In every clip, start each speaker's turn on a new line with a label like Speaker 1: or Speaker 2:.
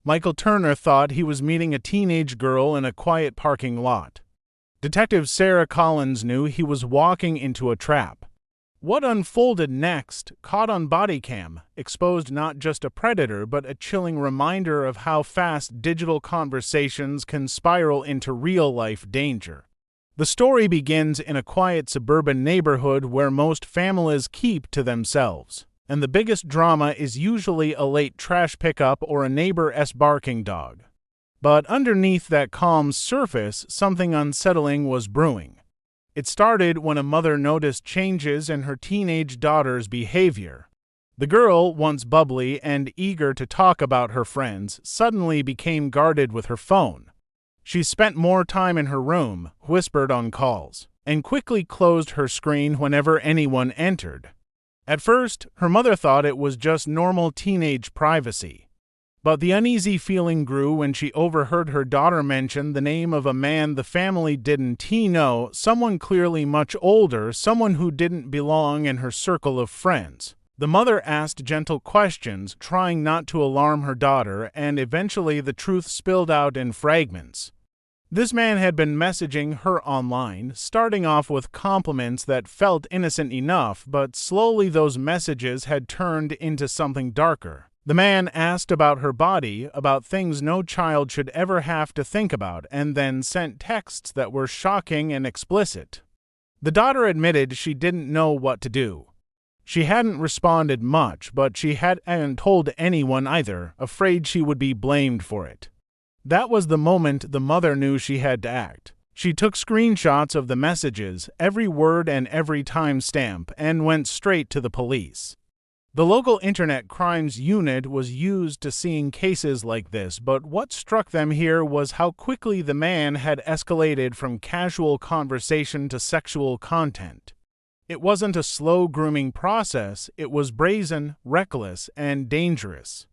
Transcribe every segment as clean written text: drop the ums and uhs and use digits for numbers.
Speaker 1: Michael Turner thought he was meeting a teenage girl in a quiet parking lot. Detective Sarah Collins knew he was walking into a trap. What unfolded next, caught on bodycam, exposed not just a predator but a chilling reminder of how fast digital conversations can spiral into real-life danger. The story begins in a quiet suburban neighborhood where most families keep to themselves, and the biggest drama is usually a late trash pickup or a neighbor's barking dog. But underneath that calm surface, something unsettling was brewing. It started when a mother noticed changes in her teenage daughter's behavior. The girl, once bubbly and eager to talk about her friends, suddenly became guarded with her phone. She spent more time in her room, whispered on calls, and quickly closed her screen whenever anyone entered. At first, her mother thought it was just normal teenage privacy. But the uneasy feeling grew when she overheard her daughter mention the name of a man the family didn't know, someone clearly much older, someone who didn't belong in her circle of friends. The mother asked gentle questions, trying not to alarm her daughter, and eventually the truth spilled out in fragments. This man had been messaging her online, starting off with compliments that felt innocent enough, but slowly those messages had turned into something darker. The man asked about her body, about things no child should ever have to think about, and then sent texts that were shocking and explicit. The daughter admitted she didn't know what to do. She hadn't responded much, but she hadn't told anyone either, afraid she would be blamed for it. That was the moment the mother knew she had to act. She took screenshots of the messages, every word and every timestamp, and went straight to the police. The local Internet Crimes Unit was used to seeing cases like this, but what struck them here was how quickly the man had escalated from casual conversation to sexual content. It wasn't a slow grooming process, it was brazen, reckless, and dangerous.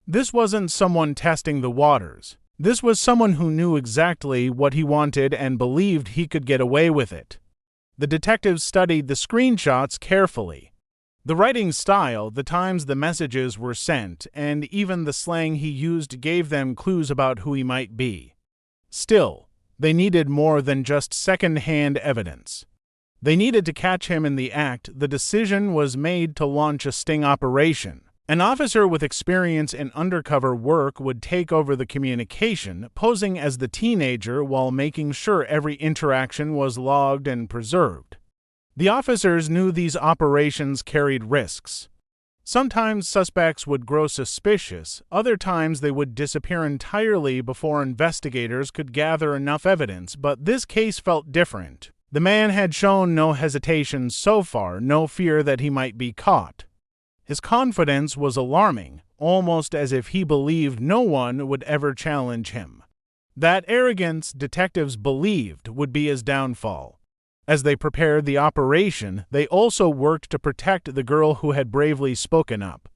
Speaker 1: This wasn't someone testing the waters. This was someone who knew exactly what he wanted and believed he could get away with it. The detectives studied the screenshots carefully. The writing style, the times the messages were sent, and even the slang he used gave them clues about who he might be. Still, they needed more than just second-hand evidence. They needed to catch him in the act. The decision was made to launch a sting operation. An officer with experience in undercover work would take over the communication, posing as the teenager while making sure every interaction was logged and preserved. The officers knew these operations carried risks. Sometimes suspects would grow suspicious, other times they would disappear entirely before investigators could gather enough evidence, but this case felt different. The man had shown no hesitation so far, no fear that he might be caught. His confidence was alarming, almost as if he believed no one would ever challenge him. That arrogance, detectives believed, would be his downfall. As they prepared the operation, they also worked to protect the girl who had bravely spoken up.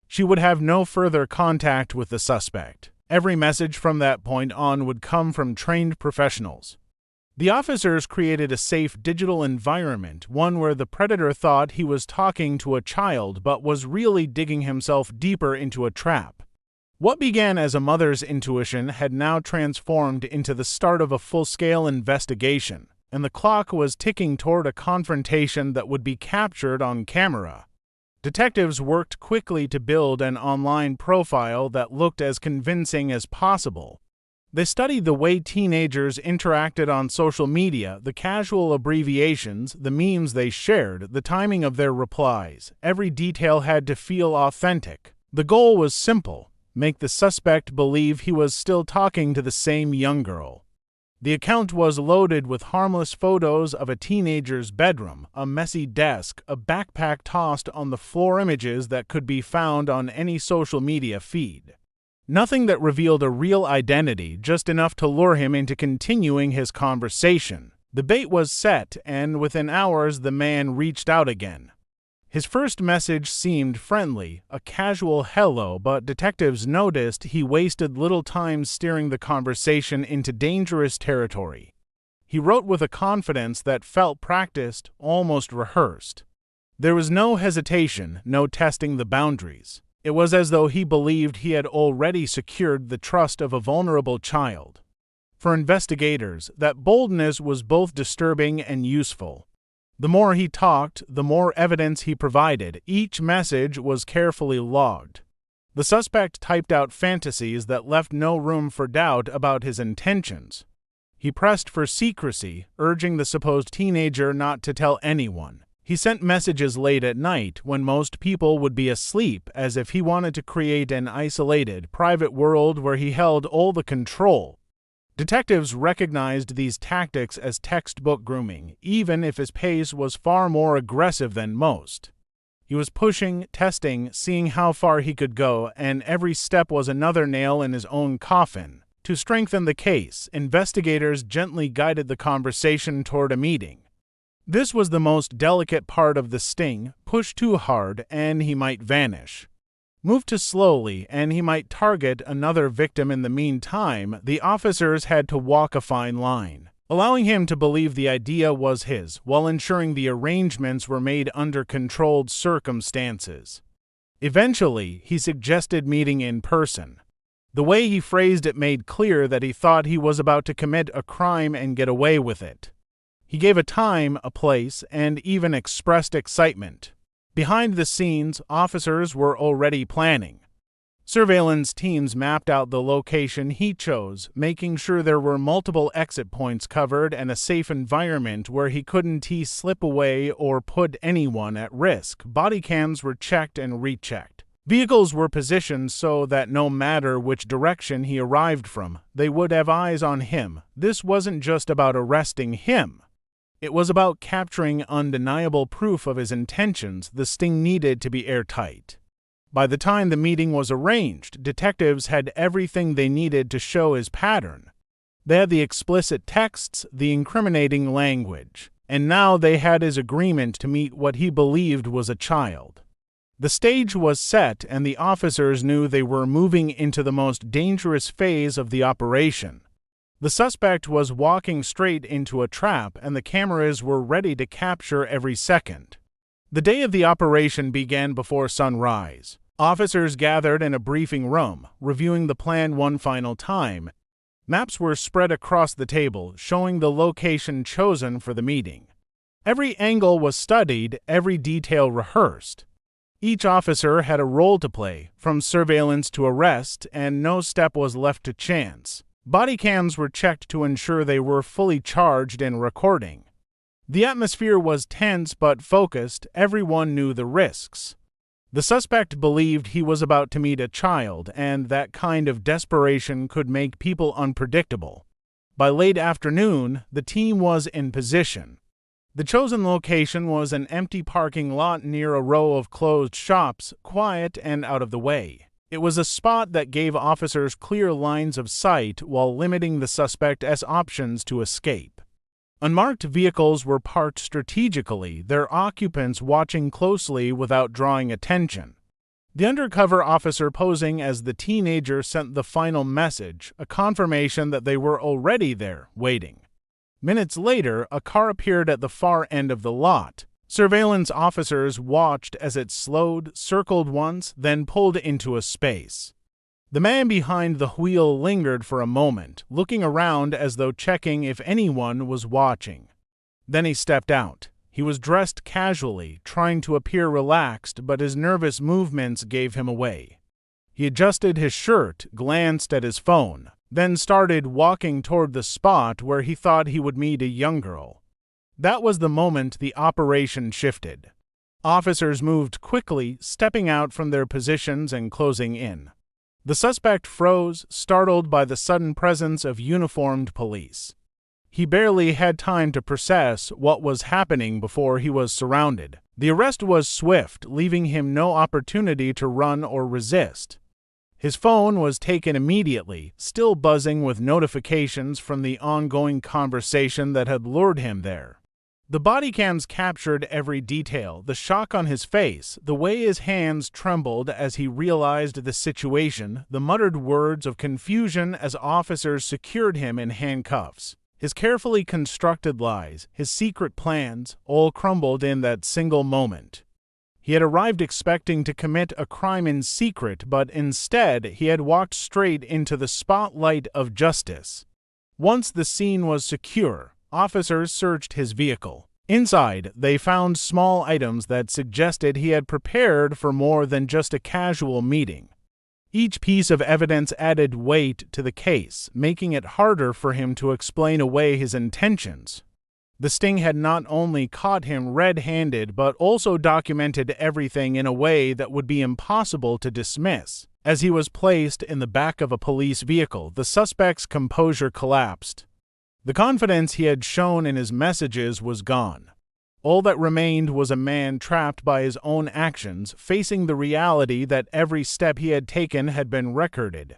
Speaker 1: She would have no further contact with the suspect. Every message from that point on would come from trained professionals. The officers created a safe digital environment, one where the predator thought he was talking to a child but was really digging himself deeper into a trap. What began as a mother's intuition had now transformed into the start of a full-scale investigation, and the clock was ticking toward a confrontation that would be captured on camera. Detectives worked quickly to build an online profile that looked as convincing as possible. They studied the way teenagers interacted on social media, the casual abbreviations, the memes they shared, the timing of their replies. Every detail had to feel authentic. The goal was simple: make the suspect believe he was still talking to the same young girl. The account was loaded with harmless photos of a teenager's bedroom, a messy desk, a backpack tossed on the floor, images that could be found on any social media feed. Nothing that revealed a real identity, just enough to lure him into continuing his conversation. The bait was set, and within hours the man reached out again. His first message seemed friendly, a casual hello, but detectives noticed he wasted little time steering the conversation into dangerous territory. He wrote with a confidence that felt practiced, almost rehearsed. There was no hesitation, no testing the boundaries. It was as though he believed he had already secured the trust of a vulnerable child. For investigators, that boldness was both disturbing and useful. The more he talked, the more evidence he provided. Each message was carefully logged. The suspect typed out fantasies that left no room for doubt about his intentions. He pressed for secrecy, urging the supposed teenager not to tell anyone. He sent messages late at night when most people would be asleep, as if he wanted to create an isolated, private world where he held all the control. Detectives recognized these tactics as textbook grooming, even if his pace was far more aggressive than most. He was pushing, testing, seeing how far he could go, and every step was another nail in his own coffin. To strengthen the case, investigators gently guided the conversation toward a meeting. This was the most delicate part of the sting. Push too hard, and he might vanish. Move too slowly, and he might target another victim in the meantime. The officers had to walk a fine line, allowing him to believe the idea was his, while ensuring the arrangements were made under controlled circumstances. Eventually, he suggested meeting in person. The way he phrased it made clear that he thought he was about to commit a crime and get away with it. He gave a time, a place, and even expressed excitement. Behind the scenes, officers were already planning. Surveillance teams mapped out the location he chose, making sure there were multiple exit points covered and a safe environment where he couldn't slip away or put anyone at risk. Body cams were checked and rechecked. Vehicles were positioned so that no matter which direction he arrived from, they would have eyes on him. This wasn't just about arresting him. It was about capturing undeniable proof of his intentions. The sting needed to be airtight. By the time the meeting was arranged, detectives had everything they needed to show his pattern. They had the explicit texts, the incriminating language, and now they had his agreement to meet what he believed was a child. The stage was set, and the officers knew they were moving into the most dangerous phase of the operation. The suspect was walking straight into a trap, and the cameras were ready to capture every second. The day of the operation began before sunrise. Officers gathered in a briefing room, reviewing the plan one final time. Maps were spread across the table, showing the location chosen for the meeting. Every angle was studied, every detail rehearsed. Each officer had a role to play, from surveillance to arrest, and no step was left to chance. Body cams were checked to ensure they were fully charged and recording. The atmosphere was tense but focused. Everyone knew the risks. The suspect believed he was about to meet a child, and that kind of desperation could make people unpredictable. By late afternoon, the team was in position. The chosen location was an empty parking lot near a row of closed shops, quiet and out of the way. It was a spot that gave officers clear lines of sight while limiting the suspect as options to escape. Unmarked vehicles were parked strategically, their occupants watching closely without drawing attention. The undercover officer posing as the teenager sent the final message, a confirmation that they were already there, waiting. Minutes later, a car appeared at the far end of the lot. Surveillance officers watched as it slowed, circled once, then pulled into a space. The man behind the wheel lingered for a moment, looking around as though checking if anyone was watching. Then he stepped out. He was dressed casually, trying to appear relaxed, but his nervous movements gave him away. He adjusted his shirt, glanced at his phone, then started walking toward the spot where he thought he would meet a young girl. That was the moment the operation shifted. Officers moved quickly, stepping out from their positions and closing in. The suspect froze, startled by the sudden presence of uniformed police. He barely had time to process what was happening before he was surrounded. The arrest was swift, leaving him no opportunity to run or resist. His phone was taken immediately, still buzzing with notifications from the ongoing conversation that had lured him there. The body cams captured every detail, the shock on his face, the way his hands trembled as he realized the situation, the muttered words of confusion as officers secured him in handcuffs. His carefully constructed lies, his secret plans, all crumbled in that single moment. He had arrived expecting to commit a crime in secret, but instead he had walked straight into the spotlight of justice. Once the scene was secure, officers searched his vehicle. Inside, they found small items that suggested he had prepared for more than just a casual meeting. Each piece of evidence added weight to the case, making it harder for him to explain away his intentions. The sting had not only caught him red-handed but also documented everything in a way that would be impossible to dismiss. As he was placed in the back of a police vehicle, the suspect's composure collapsed. The confidence he had shown in his messages was gone. All that remained was a man trapped by his own actions, facing the reality that every step he had taken had been recorded.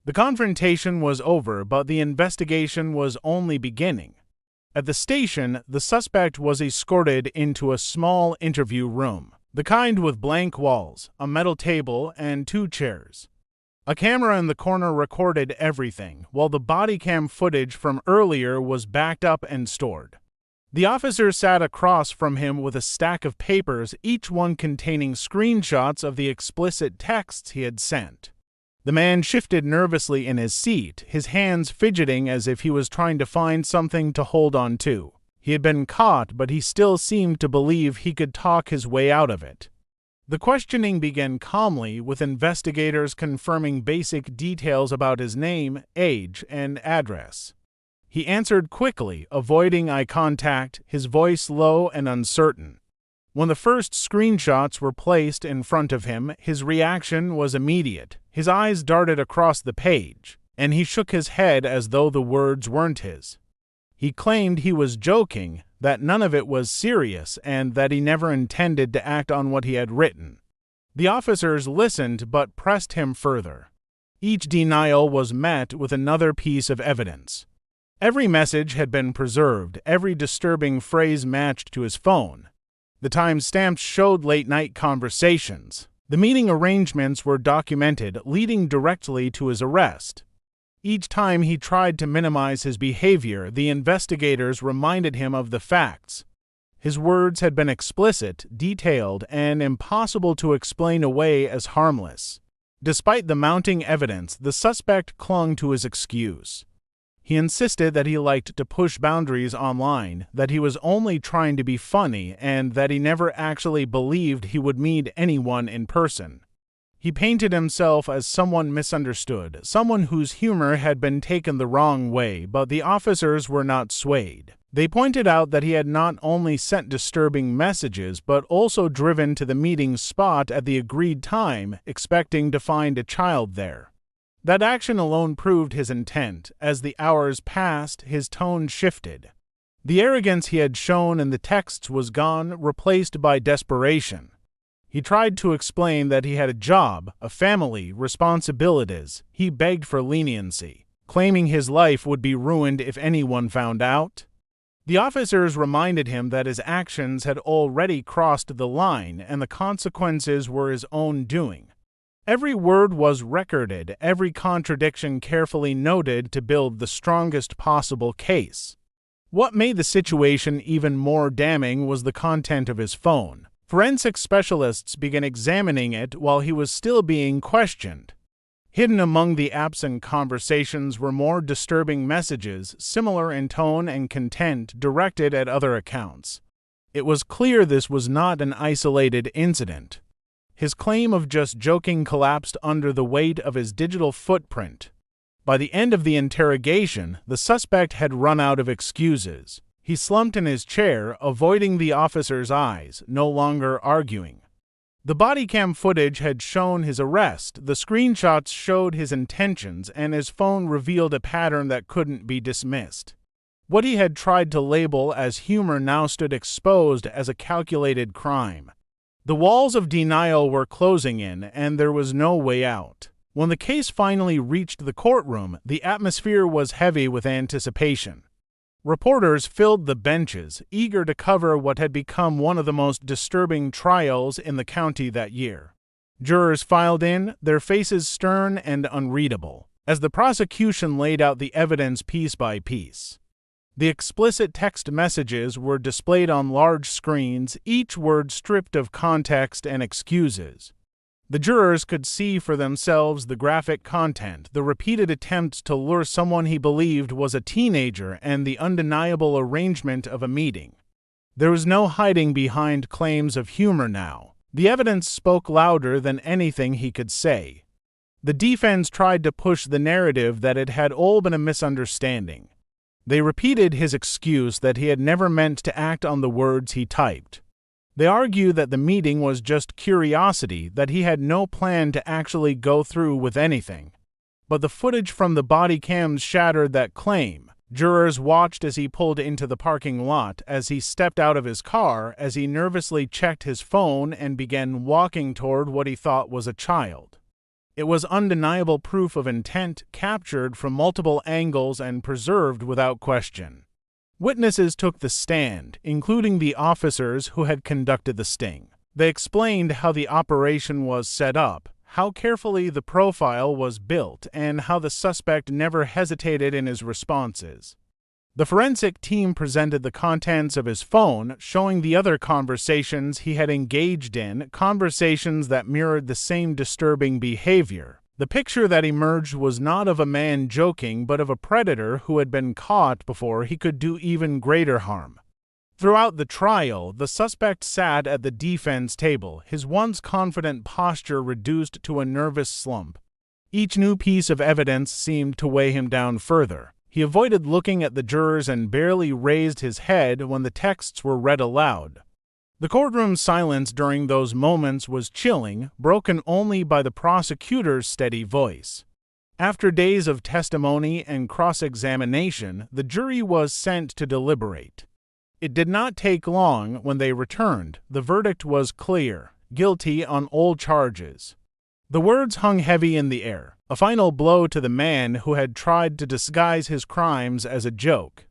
Speaker 1: The confrontation was over, but the investigation was only beginning. At the station, the suspect was escorted into a small interview room, the kind with blank walls, a metal table, and 2 chairs. A camera in the corner recorded everything, while the body cam footage from earlier was backed up and stored. The officer sat across from him with a stack of papers, each one containing screenshots of the explicit texts he had sent. The man shifted nervously in his seat, his hands fidgeting as if he was trying to find something to hold on to. He had been caught, but he still seemed to believe he could talk his way out of it. The questioning began calmly, with investigators confirming basic details about his name, age, and address. He answered quickly, avoiding eye contact, his voice low and uncertain. When the first screenshots were placed in front of him, his reaction was immediate. His eyes darted across the page, and he shook his head as though the words weren't his. He claimed he was joking, that none of it was serious, and that he never intended to act on what he had written. The officers listened but pressed him further. Each denial was met with another piece of evidence. Every message had been preserved, every disturbing phrase matched to his phone. The timestamps showed late-night conversations. The meeting arrangements were documented, leading directly to his arrest. Each time he tried to minimize his behavior, the investigators reminded him of the facts. His words had been explicit, detailed, and impossible to explain away as harmless. Despite the mounting evidence, the suspect clung to his excuse. He insisted that he liked to push boundaries online, that he was only trying to be funny, and that he never actually believed he would meet anyone in person. He painted himself as someone misunderstood, someone whose humor had been taken the wrong way, but the officers were not swayed. They pointed out that he had not only sent disturbing messages, but also driven to the meeting spot at the agreed time, expecting to find a child there. That action alone proved his intent. As the hours passed, his tone shifted. The arrogance he had shown in the texts was gone, replaced by desperation. He tried to explain that he had a job, a family, responsibilities. He begged for leniency, claiming his life would be ruined if anyone found out. The officers reminded him that his actions had already crossed the line and the consequences were his own doing. Every word was recorded, every contradiction carefully noted to build the strongest possible case. What made the situation even more damning was the content of his phone. Forensic specialists began examining it while he was still being questioned. Hidden among the absent conversations were more disturbing messages, similar in tone and content, directed at other accounts. It was clear this was not an isolated incident. His claim of just joking collapsed under the weight of his digital footprint. By the end of the interrogation, the suspect had run out of excuses. He slumped in his chair, avoiding the officer's eyes, no longer arguing. The body cam footage had shown his arrest, the screenshots showed his intentions, and his phone revealed a pattern that couldn't be dismissed. What he had tried to label as humor now stood exposed as a calculated crime. The walls of denial were closing in, and there was no way out. When the case finally reached the courtroom, the atmosphere was heavy with anticipation. Reporters filled the benches, eager to cover what had become one of the most disturbing trials in the county that year. Jurors filed in, their faces stern and unreadable, as the prosecution laid out the evidence piece by piece. The explicit text messages were displayed on large screens, each word stripped of context and excuses. The jurors could see for themselves the graphic content, the repeated attempts to lure someone he believed was a teenager, and the undeniable arrangement of a meeting. There was no hiding behind claims of humor now. The evidence spoke louder than anything he could say. The defense tried to push the narrative that it had all been a misunderstanding. They repeated his excuse that he had never meant to act on the words he typed. They argued that the meeting was just curiosity, that he had no plan to actually go through with anything. But the footage from the body cams shattered that claim. Jurors watched as he pulled into the parking lot, as he stepped out of his car, as he nervously checked his phone and began walking toward what he thought was a child. It was undeniable proof of intent, captured from multiple angles and preserved without question. Witnesses took the stand, including the officers who had conducted the sting. They explained how the operation was set up, how carefully the profile was built, and how the suspect never hesitated in his responses. The forensic team presented the contents of his phone, showing the other conversations he had engaged in, conversations that mirrored the same disturbing behavior. The picture that emerged was not of a man joking, but of a predator who had been caught before he could do even greater harm. Throughout the trial, the suspect sat at the defense table, his once confident posture reduced to a nervous slump. Each new piece of evidence seemed to weigh him down further. He avoided looking at the jurors and barely raised his head when the texts were read aloud. The courtroom silence during those moments was chilling, broken only by the prosecutor's steady voice. After days of testimony and cross-examination, the jury was sent to deliberate. It did not take long when they returned. The verdict was clear: guilty on all charges. The words hung heavy in the air, a final blow to the man who had tried to disguise his crimes as a joke.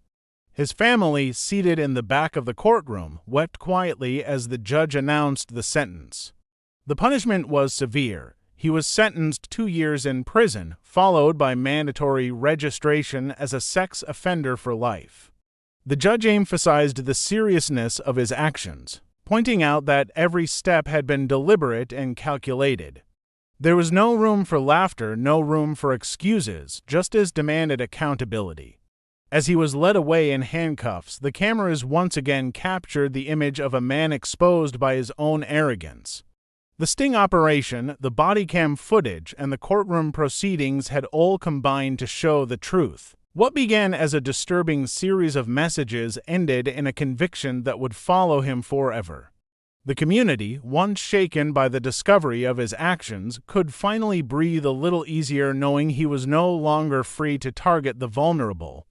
Speaker 1: His family, seated in the back of the courtroom, wept quietly as the judge announced the sentence. The punishment was severe. He was sentenced 2 years in prison, followed by mandatory registration as a sex offender for life. The judge emphasized the seriousness of his actions, pointing out that every step had been deliberate and calculated. There was no room for laughter, no room for excuses. Justice demanded accountability. As he was led away in handcuffs, the cameras once again captured the image of a man exposed by his own arrogance. The sting operation, the body cam footage, and the courtroom proceedings had all combined to show the truth. What began as a disturbing series of messages ended in a conviction that would follow him forever. The community, once shaken by the discovery of his actions, could finally breathe a little easier knowing he was no longer free to target the vulnerable.